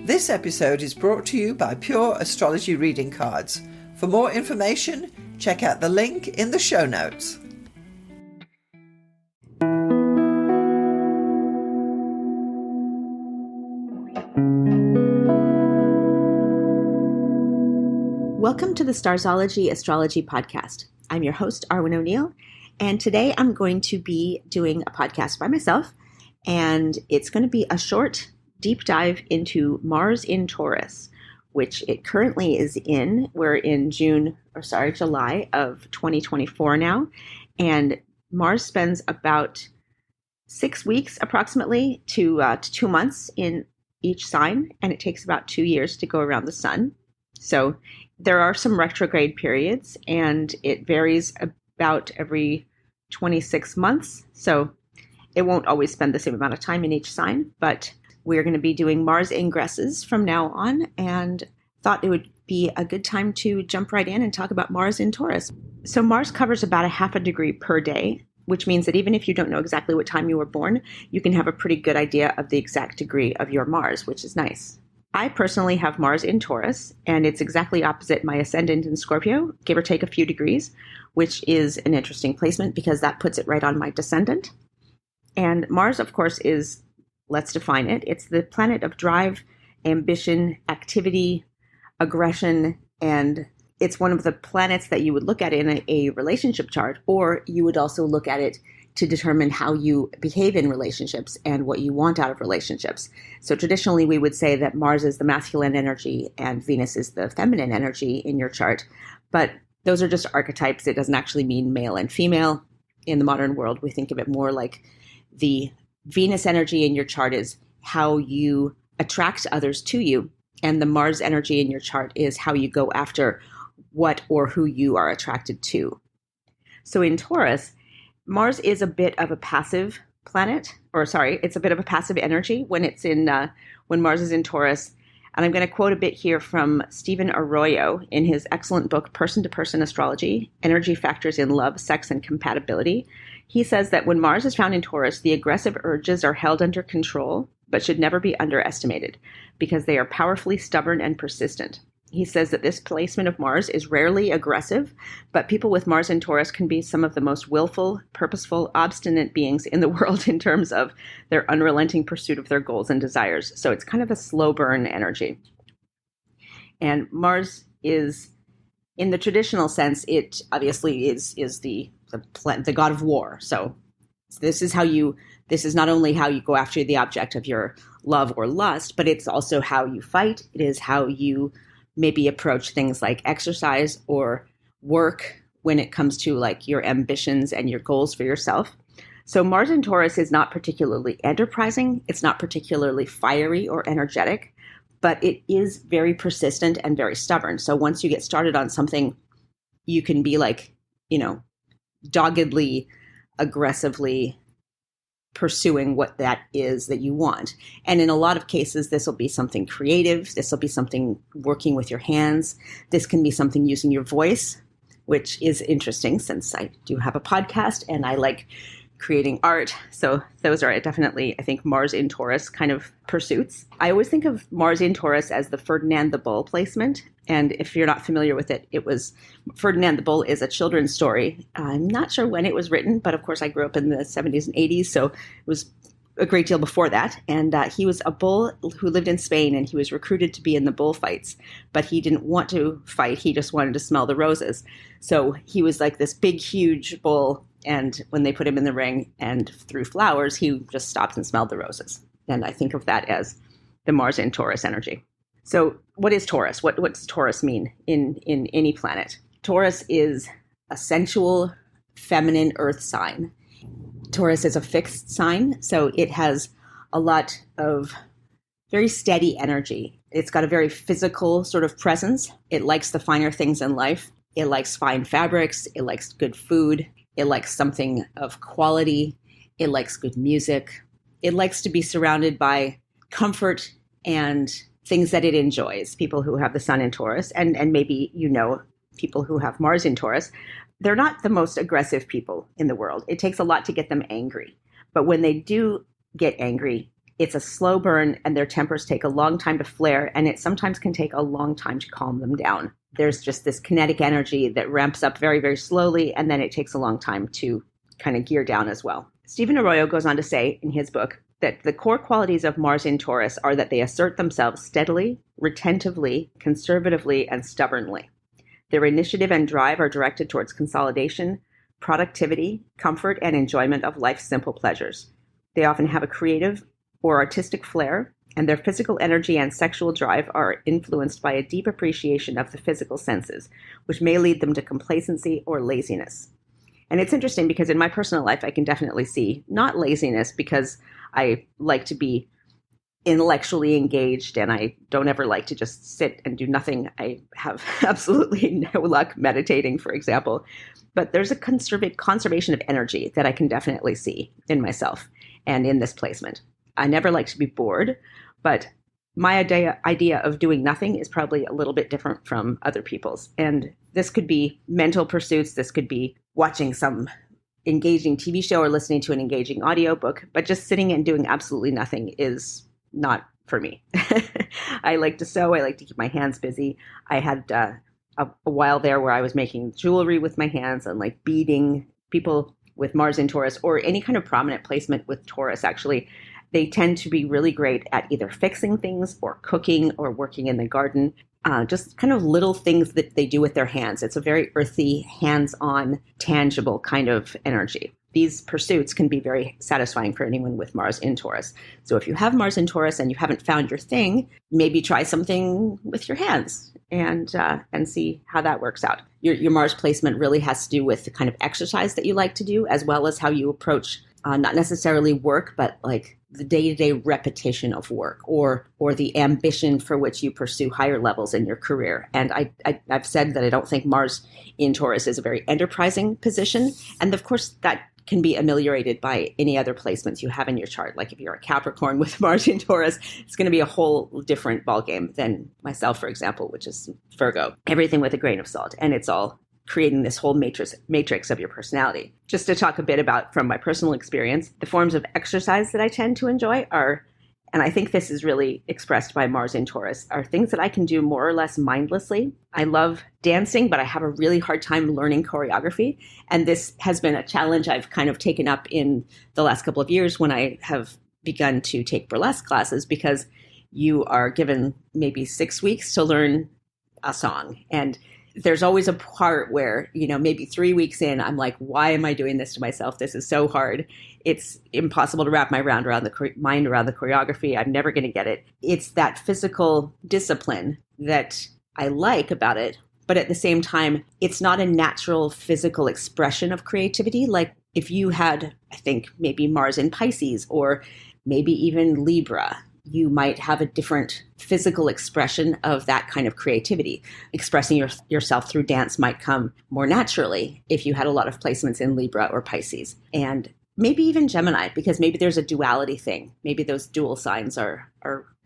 This episode is brought to you by Pure Astrology Reading Cards. For more information, check out the link in the show notes. Welcome to the Starzology Astrology Podcast. I'm your host, Arwynne O'Neill, and today I'm going to be doing a podcast by myself, and it's going to be a short, deep dive into Mars in Taurus, which it currently is in. We're in July of 2024 now, and Mars spends about 6 weeks approximately to 2 months in each sign, and it takes about 2 years to go around the sun. So there are some retrograde periods, and it varies about every 26 months. So it won't always spend the same amount of time in each sign, but we're going to be doing Mars ingresses from now on, and thought it would be a good time to jump right in and talk about Mars in Taurus. So Mars covers about a half a degree per day, which means that even if you don't know exactly what time you were born, you can have a pretty good idea of the exact degree of your Mars, which is nice. I personally have Mars in Taurus, and it's exactly opposite my ascendant in Scorpio, give or take a few degrees, which is an interesting placement because that puts it right on my descendant. And Mars, of course, is, let's define it, it's the planet of drive, ambition, activity, aggression, and it's one of the planets that you would look at in a relationship chart, or you would also look at it to determine how you behave in relationships and what you want out of relationships. So traditionally, we would say that Mars is the masculine energy and Venus is the feminine energy in your chart. But those are just archetypes. It doesn't actually mean male and female. In the modern world, we think of it more like the Venus energy in your chart is how you attract others to you. And the Mars energy in your chart is how you go after what or who you are attracted to. So in Taurus, Mars is a bit of a passive planet, it's a bit of a passive energy when Mars is in Taurus. And I'm going to quote a bit here from Stephen Arroyo in his excellent book, Person to Person Astrology, Energy Factors in Love, Sex, and Compatibility. He says that when Mars is found in Taurus, the aggressive urges are held under control, but should never be underestimated because they are powerfully stubborn and persistent. He says that this placement of Mars is rarely aggressive, but people with Mars in Taurus can be some of the most willful, purposeful, obstinate beings in the world in terms of their unrelenting pursuit of their goals and desires. So it's kind of a slow burn energy. And Mars is, in the traditional sense, it obviously is the god of war. So this is not only how you go after the object of your love or lust, but it's also how you fight. It is how you maybe approach things like exercise or work when it comes to like your ambitions and your goals for yourself. So Mars in Taurus is not particularly enterprising. It's not particularly fiery or energetic, but it is very persistent and very stubborn. So once you get started on something, you can be like, doggedly, aggressively pursuing what that is that you want. And in a lot of cases, this will be something creative. This will be something working with your hands. This can be something using your voice, which is interesting since I do have a podcast and I like creating art. So those are definitely, I think, Mars in Taurus kind of pursuits. I always think of Mars in Taurus as the Ferdinand the Bull placement. And if you're not familiar with it, Ferdinand the Bull is a children's story. I'm not sure when it was written, but of course I grew up in the 70s and 80s, so it was a great deal before that. And he was a bull who lived in Spain, and he was recruited to be in the bullfights, but he didn't want to fight. He just wanted to smell the roses. So he was like this big, huge bull, and when they put him in the ring and threw flowers, he just stopped and smelled the roses. And I think of that as the Mars in Taurus energy. So what is Taurus? What does Taurus mean in any planet? Taurus is a sensual, feminine earth sign. Taurus is a fixed sign, so it has a lot of very steady energy. It's got a very physical sort of presence. It likes the finer things in life. It likes fine fabrics. It likes good food. It likes something of quality. It likes good music. It likes to be surrounded by comfort and things that it enjoys. People who have the sun in Taurus, and maybe people who have Mars in Taurus, they're not the most aggressive people in the world. It takes a lot to get them angry. But when they do get angry, it's a slow burn and their tempers take a long time to flare, and it sometimes can take a long time to calm them down. There's just this kinetic energy that ramps up very, very slowly, and then it takes a long time to kind of gear down as well. Stephen Arroyo goes on to say in his book that the core qualities of Mars in Taurus are that they assert themselves steadily, retentively, conservatively, and stubbornly. Their initiative and drive are directed towards consolidation, productivity, comfort, and enjoyment of life's simple pleasures. They often have a creative or artistic flair, and their physical energy and sexual drive are influenced by a deep appreciation of the physical senses, which may lead them to complacency or laziness. And it's interesting because in my personal life, I can definitely see not laziness, because I like to be intellectually engaged and I don't ever like to just sit and do nothing. I have absolutely no luck meditating, for example. But there's a conservation of energy that I can definitely see in myself and in this placement. I never like to be bored, but my idea of doing nothing is probably a little bit different from other people's. And this could be mental pursuits. This could be watching some engaging TV show or listening to an engaging audiobook, but just sitting and doing absolutely nothing is not for me. I like to sew. I like to keep my hands busy. I had a while there where I was making jewelry with my hands and like beading. People with Mars in Taurus or any kind of prominent placement with Taurus, actually, they tend to be really great at either fixing things or cooking or working in the garden. Just kind of little things that they do with their hands. It's a very earthy, hands-on, tangible kind of energy. These pursuits can be very satisfying for anyone with Mars in Taurus. So if you have Mars in Taurus and you haven't found your thing, maybe try something with your hands and see how that works out. Your Mars placement really has to do with the kind of exercise that you like to do, as well as how you approach not necessarily work, but like the day-to-day repetition of work or the ambition for which you pursue higher levels in your career. And I've said that I don't think Mars in Taurus is a very enterprising position. And of course, that can be ameliorated by any other placements you have in your chart. Like if you're a Capricorn with Mars in Taurus, it's going to be a whole different ballgame than myself, for example, which is Virgo. Everything with a grain of salt. And it's all creating this whole matrix of your personality. Just to talk a bit about from my personal experience, the forms of exercise that I tend to enjoy are, and I think this is really expressed by Mars in Taurus, are things that I can do more or less mindlessly. I love dancing, but I have a really hard time learning choreography. And this has been a challenge I've kind of taken up in the last couple of years when I have begun to take burlesque classes, because you are given maybe 6 weeks to learn a song. And there's always a part where, maybe 3 weeks in, I'm like, why am I doing this to myself? This is so hard. It's impossible to wrap my mind around the choreography. I'm never going to get it. It's that physical discipline that I like about it. But at the same time, it's not a natural physical expression of creativity. Like if you had, I think, maybe Mars in Pisces or maybe even Libra, you might have a different physical expression of that kind of creativity. Expressing yourself through dance might come more naturally if you had a lot of placements in Libra or Pisces. And maybe even Gemini, because maybe there's a duality thing. Maybe those dual signs are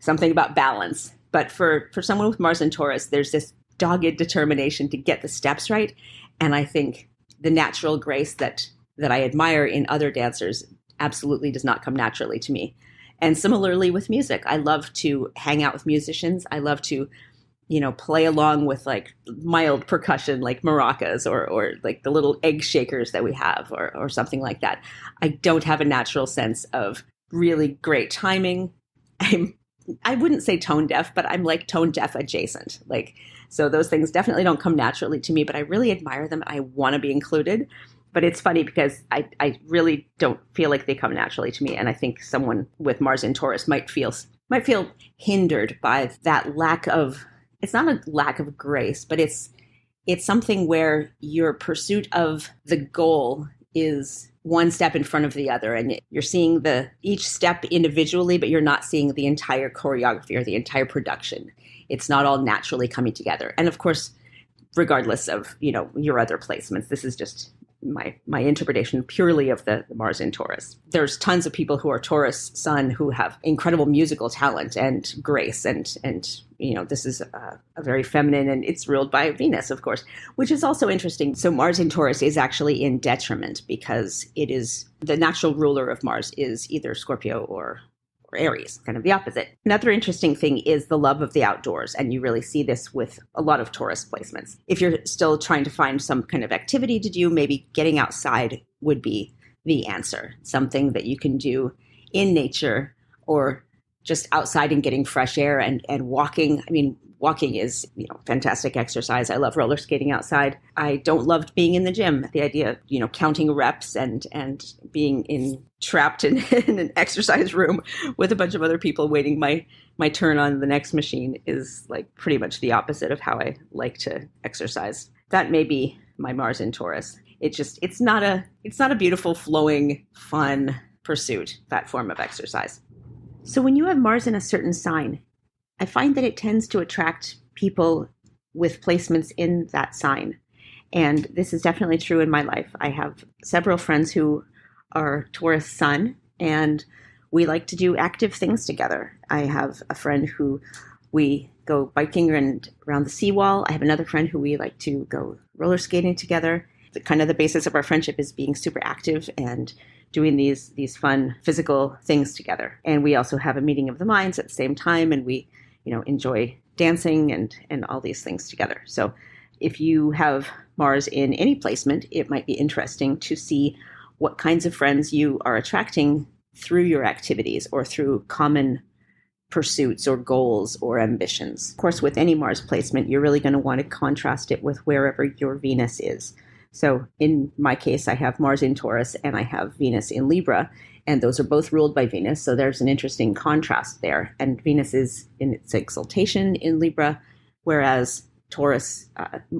something about balance. But for someone with Mars and Taurus, there's this dogged determination to get the steps right. And I think the natural grace that I admire in other dancers absolutely does not come naturally to me. And similarly with music, I love to hang out with musicians. I love to, play along with like mild percussion, like maracas or like the little egg shakers that we have or something like that. I don't have a natural sense of really great timing. I wouldn't say tone deaf, but I'm like tone deaf adjacent. So those things definitely don't come naturally to me, but I really admire them. I want to be included. But it's funny because I really don't feel like they come naturally to me. And I think someone with Mars in Taurus might feel hindered by that lack of, it's not a lack of grace, but it's something where your pursuit of the goal is one step in front of the other. And you're seeing each step individually, but you're not seeing the entire choreography or the entire production. It's not all naturally coming together. And of course, regardless of, your other placements, this is just my interpretation purely of the Mars in Taurus. There's tons of people who are Taurus sun who have incredible musical talent and grace and this is a very feminine, and it's ruled by Venus, of course, which is also interesting. So Mars in Taurus is actually in detriment because it is the natural ruler of Mars is either Scorpio or or Aries, kind of the opposite. Another interesting thing is the love of the outdoors, and you really see this with a lot of Taurus placements. If you're still trying to find some kind of activity to do, maybe getting outside would be the answer. Something that you can do in nature or just outside and getting fresh air and walking. I mean, walking is, fantastic exercise. I love roller skating outside. I don't love being in the gym. The idea of, counting reps and being trapped in an exercise room with a bunch of other people waiting my turn on the next machine is like pretty much the opposite of how I like to exercise. That may be my Mars in Taurus. It's not a beautiful, flowing, fun pursuit, that form of exercise. So when you have Mars in a certain sign, I find that it tends to attract people with placements in that sign. And this is definitely true in my life. I have several friends who are Taurus sun, and we like to do active things together. I have a friend who we go biking around the seawall. I have another friend who we like to go roller skating together. The basis of our friendship is being super active and doing these fun physical things together. And we also have a meeting of the minds at the same time, and we enjoy dancing and all these things together. So if you have Mars in any placement, it might be interesting to see what kinds of friends you are attracting through your activities or through common pursuits or goals or ambitions. Of course, with any Mars placement, you're really going to want to contrast it with wherever your Venus is. So in my case, I have Mars in Taurus and I have Venus in Libra, and those are both ruled by Venus. So there's an interesting contrast there. And Venus is in its exaltation in Libra, whereas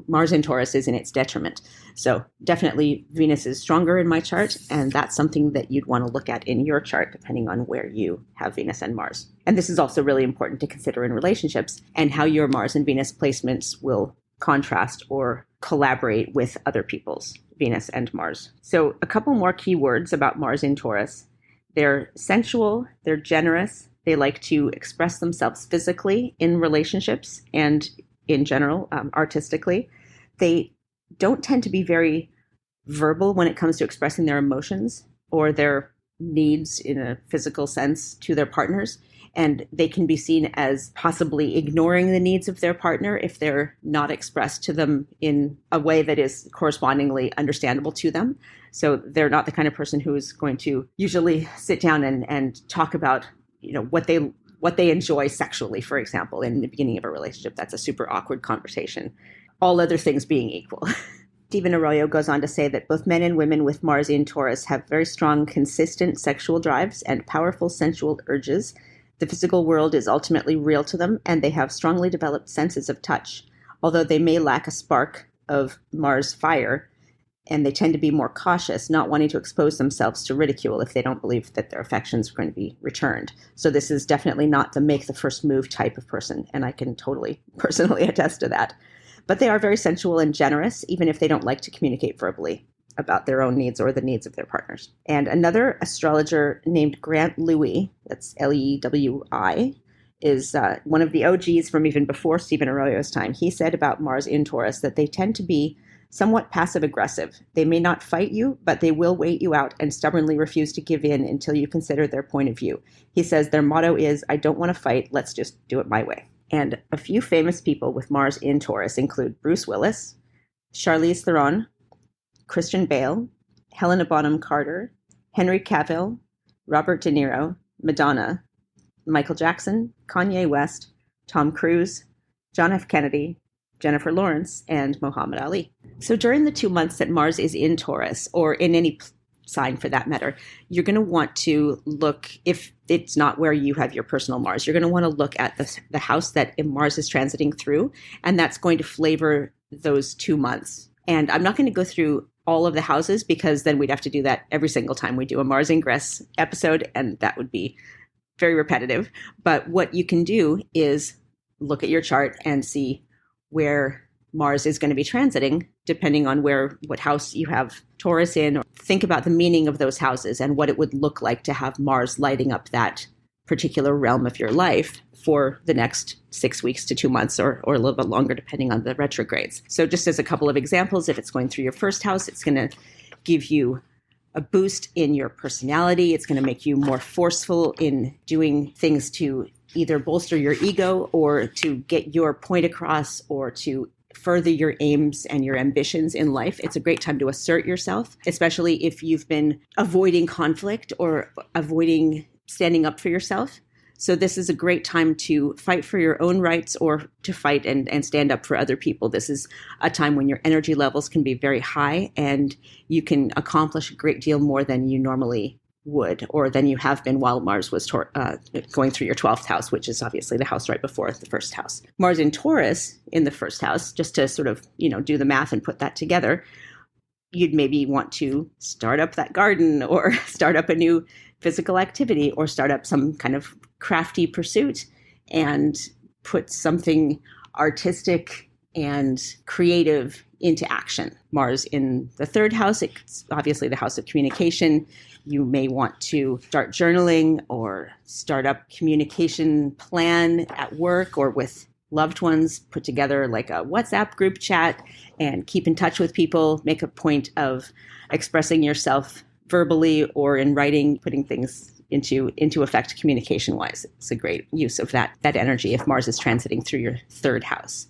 Mars in Taurus is in its detriment. So definitely Venus is stronger in my chart, and that's something that you'd want to look at in your chart, depending on where you have Venus and Mars. And this is also really important to consider in relationships and how your Mars and Venus placements will contrast or collaborate with other people's Venus and Mars. So a couple more key words about Mars in Taurus. They're sensual, they're generous, they like to express themselves physically in relationships and in general, artistically. They don't tend to be very verbal when it comes to expressing their emotions or their needs in a physical sense to their partners. And they can be seen as possibly ignoring the needs of their partner if they're not expressed to them in a way that is correspondingly understandable to them. So they're not the kind of person who is going to usually sit down and talk about, what they enjoy sexually, for example, in the beginning of a relationship. That's a super awkward conversation, all other things being equal. Stephen Arroyo goes on to say that both men and women with Mars in Taurus have very strong, consistent sexual drives and powerful sensual urges. The physical world is ultimately real to them, and they have strongly developed senses of touch. Although they may lack a spark of Mars fire, and they tend to be more cautious, not wanting to expose themselves to ridicule if they don't believe that their affections are going to be returned. So this is definitely not the make the first move type of person, and I can totally personally attest to that. But they are very sensual and generous, even if they don't like to communicate verbally about their own needs or the needs of their partners. And another astrologer named Grant Lewy, that's Lewi, is one of the OGs from even before Stephen Arroyo's time. He said about Mars in Taurus that they tend to be somewhat passive-aggressive. They may not fight you, but they will wait you out and stubbornly refuse to give in until you consider their point of view. He says their motto is, I don't want to fight, let's just do it my way. And a few famous people with Mars in Taurus include Bruce Willis, Charlize Theron, Christian Bale, Helena Bonham Carter, Henry Cavill, Robert De Niro, Madonna, Michael Jackson, Kanye West, Tom Cruise, John F. Kennedy, Jennifer Lawrence, and Muhammad Ali. So during the 2 months that Mars is in Taurus, or in any sign for that matter, you're going to want to look, if it's not where you have your personal Mars, you're going to want to look at the house that Mars is transiting through, and that's going to flavor those 2 months. And I'm not going to go through all of the houses because then we'd have to do that every single time we do a Mars Ingress episode, and that would be very repetitive. But what you can do is look at your chart and see where Mars is going to be transiting, depending on what house you have Taurus in. Or think about the meaning of those houses and what it would look like to have Mars lighting up that particular realm of your life for the next 6 weeks to 2 months or a little bit longer, depending on the retrogrades. So just as a couple of examples, if it's going through your first house, it's going to give you a boost in your personality. It's going to make you more forceful in doing things to either bolster your ego or to get your point across or to further your aims and your ambitions in life. It's a great time to assert yourself, especially if you've been avoiding conflict or avoiding standing up for yourself. So this is a great time to fight for your own rights or to fight and stand up for other people. This is a time when your energy levels can be very high and you can accomplish a great deal more than you normally would or than you have been while Mars was going through your 12th house, which is obviously the house right before the first house. Mars in Taurus in the first house, just to sort of, do the math and put that together, you'd maybe want to start up that garden or start up a new physical activity or start up some kind of crafty pursuit and put something artistic and creative into action. Mars in the third house, it's obviously the house of communication. You may want to start journaling or start up communication plan at work or with loved ones, put together like a WhatsApp group chat and keep in touch with people, make a point of expressing yourself verbally or in writing, putting things into effect communication-wise. It's a great use of that energy if Mars is transiting through your third house.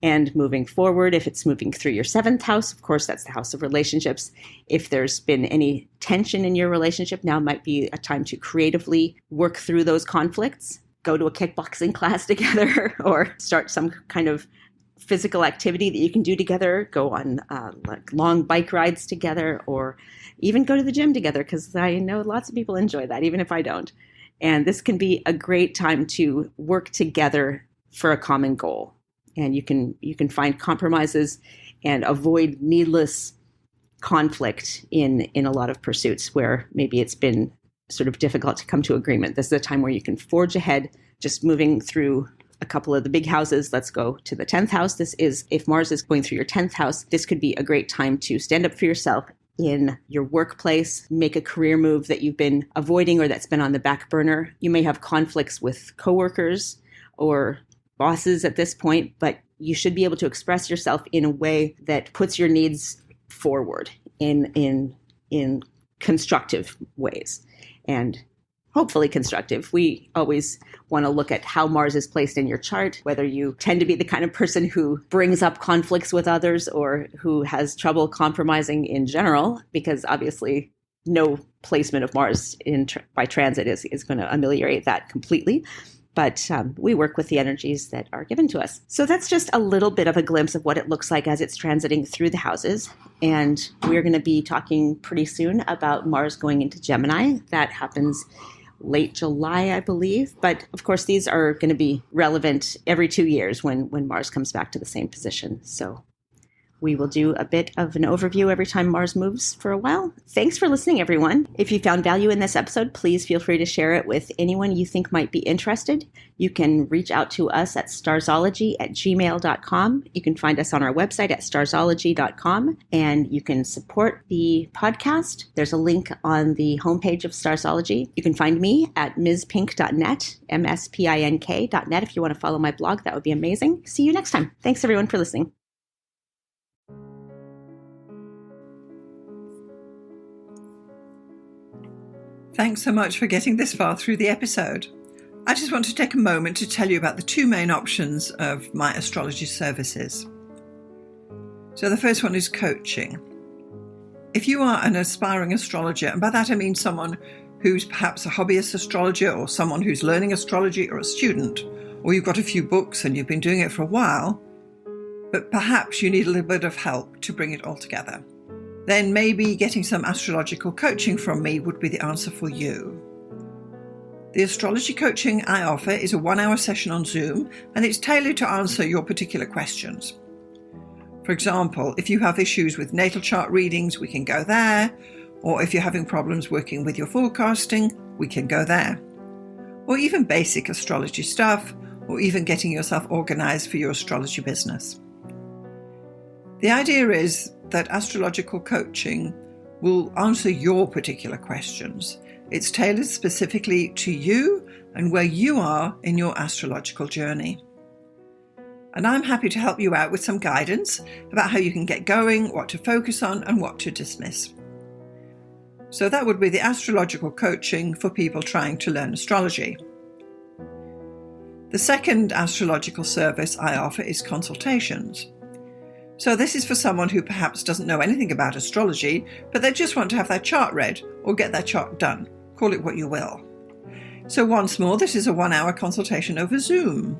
And moving forward, if it's moving through your seventh house, of course, that's the house of relationships. If there's been any tension in your relationship, now might be a time to creatively work through those conflicts, go to a kickboxing class together or start some kind of physical activity that you can do together, go on like long bike rides together, or even go to the gym together, because I know lots of people enjoy that, even if I don't. And this can be a great time to work together for a common goal. And you can find compromises and avoid needless conflict in a lot of pursuits where maybe it's been sort of difficult to come to agreement. This is a time where you can forge ahead, just moving through a couple of the big houses. Let's go to the 10th house. This is, if Mars is going through your 10th house, this could be a great time to stand up for yourself in your workplace, make a career move that you've been avoiding or that's been on the back burner. You may have conflicts with coworkers or bosses at this point, but you should be able to express yourself in a way that puts your needs forward in constructive ways, and hopefully constructive. We always want to look at how Mars is placed in your chart, whether you tend to be the kind of person who brings up conflicts with others or who has trouble compromising in general, because obviously no placement of Mars by transit is going to ameliorate that completely. But we work with the energies that are given to us. So that's just a little bit of a glimpse of what it looks like as it's transiting through the houses. And we're going to be talking pretty soon about Mars going into Gemini. That happens late July, I believe. But of course, these are going to be relevant every 2 years when Mars comes back to the same position. So we will do a bit of an overview every time Mars moves for a while. Thanks for listening, everyone. If you found value in this episode, please feel free to share it with anyone you think might be interested. You can reach out to us at starzology@gmail.com. You can find us on our website at starzology.com, and you can support the podcast. There's a link on the homepage of Starzology. You can find me at mspink.net, mspink.net. If you want to follow my blog, that would be amazing. See you next time. Thanks, everyone, for listening. Thanks so much for getting this far through the episode. I just want to take a moment to tell you about the two main options of my astrology services. So the first one is coaching. If you are an aspiring astrologer, and by that I mean someone who's perhaps a hobbyist astrologer or someone who's learning astrology or a student, or you've got a few books and you've been doing it for a while, but perhaps you need a little bit of help to bring it all together, then maybe getting some astrological coaching from me would be the answer for you. The astrology coaching I offer is a 1-hour session on Zoom, and it's tailored to answer your particular questions. For example, if you have issues with natal chart readings, we can go there, or if you're having problems working with your forecasting, we can go there. Or even basic astrology stuff, or even getting yourself organized for your astrology business. The idea is that astrological coaching will answer your particular questions. It's tailored specifically to you and where you are in your astrological journey. And I'm happy to help you out with some guidance about how you can get going, what to focus on, and what to dismiss. So that would be the astrological coaching for people trying to learn astrology. The second astrological service I offer is consultations. So this is for someone who perhaps doesn't know anything about astrology, but they just want to have their chart read or get their chart done. Call it what you will. So once more, this is a 1-hour consultation over Zoom.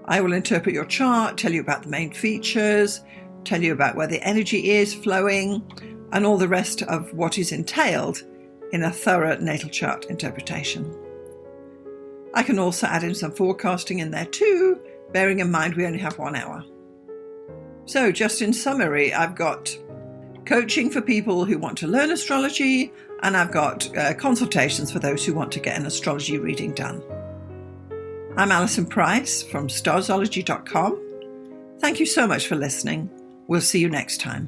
I will interpret your chart, tell you about the main features, tell you about where the energy is flowing, and all the rest of what is entailed in a thorough natal chart interpretation. I can also add in some forecasting in there too, bearing in mind we only have 1 hour. So just in summary, I've got coaching for people who want to learn astrology, and I've got consultations for those who want to get an astrology reading done. I'm Alison Price from Starzology.com. Thank you so much for listening. We'll see you next time.